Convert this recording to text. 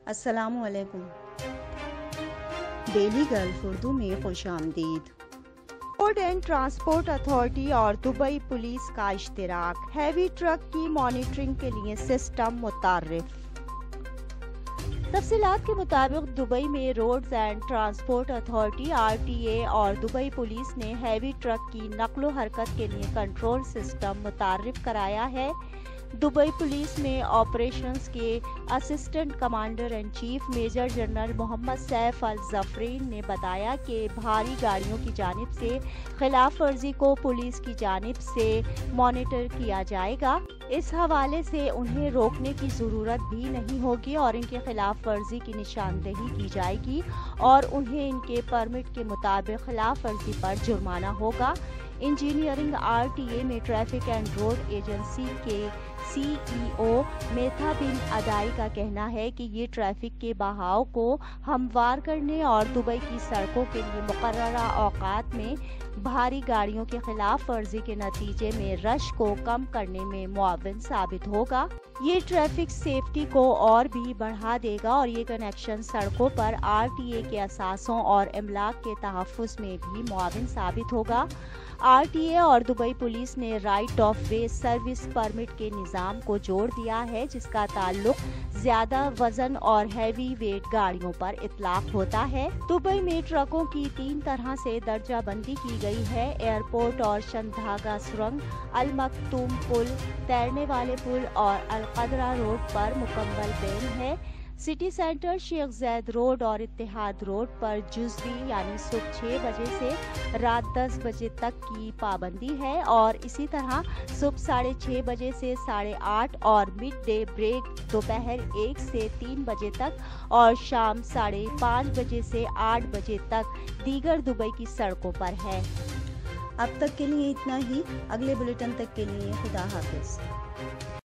السلام علیکم۔ Daily golf Urdu میں خوش آمدید۔ روڈ اینڈ ٹرانسپورٹ اتھارٹی اور دبئی پولیس کا اشتراک، ہیوی ٹرک کی مانیٹرنگ کے لیے سسٹم متعارف۔ تفصیلات کے مطابق دبئی میں roads and transport authority RTA اور دبئی پولیس نے ہیوی ٹرک کی نقل و حرکت کے لیے کنٹرول سسٹم متعارف کرایا ہے۔ دبئی پولیس میں آپریشنز کے assistant commander in chief major general Mohammed Saif Al Zafein نے بتایا کہ بھاری گاڑیوں کی جانب سے خلاف ورزی کو پولیس کی جانب سے مانیٹر کیا جائے گا۔ اس حوالے سے انہیں روکنے کی ضرورت بھی نہیں ہوگی اور ان کے خلاف ورزی کی نشاندہی کی جائے گی اور انہیں ان کے پرمٹ کے مطابق خلاف ورزی پر جرمانہ ہوگا۔ انجینئرنگ RTA میں ٹریفک اینڈ روڈ ایجنسی کے CEO میتھا بن ادائی کا کہنا ہے کہ یہ ٹریفک کے بہاؤ کو ہموار کرنے اور دبئی کی سڑکوں کے لیے مقررہ اوقات میں بھاری گاڑیوں کے خلاف ورزی کے نتیجے میں رش کو کم کرنے میں معاون ثابت ہوگا۔ یہ ٹریفک سیفٹی کو اور بھی بڑھا دے گا اور یہ کنیکشن سڑکوں پر RTA کے اثاثوں اور املاک کے تحفظ میں بھی معاون ثابت ہوگا۔ RTA اور دبئی پولیس نے right of way service permit کے نظام کو جوڑ دیا ہے، جس کا تعلق زیادہ وزن اور ہیوی ویٹ گاڑیوں پر اطلاق ہوتا ہے۔ دبئی میں ٹرکوں کی 3 طرح سے درجہ بندی کی گئی ہے: ایئرپورٹ اور شندھاگا سرنگ، المکتوم پل، تیرنے والے پل اور القدرہ روڈ پر مکمل بین ہے۔ سٹی سینٹر، شیخ زید روڈ اور اتحاد روڈ پر جزوی یعنی صبح 6 بجے سے رات 10 بجے تک کی پابندی ہے اور اسی طرح صبح 6:30 بجے سے 8:30 اور مڈ ڈے بریک دوپہر 1 سے 3 بجے تک اور شام 5:30 بجے سے 8 بجے تک دیگر دبئی کی سڑکوں پر ہے۔ اب تک کے لیے اتنا ہی۔ اگلے بلیٹن تک کے لیے خدا حافظ۔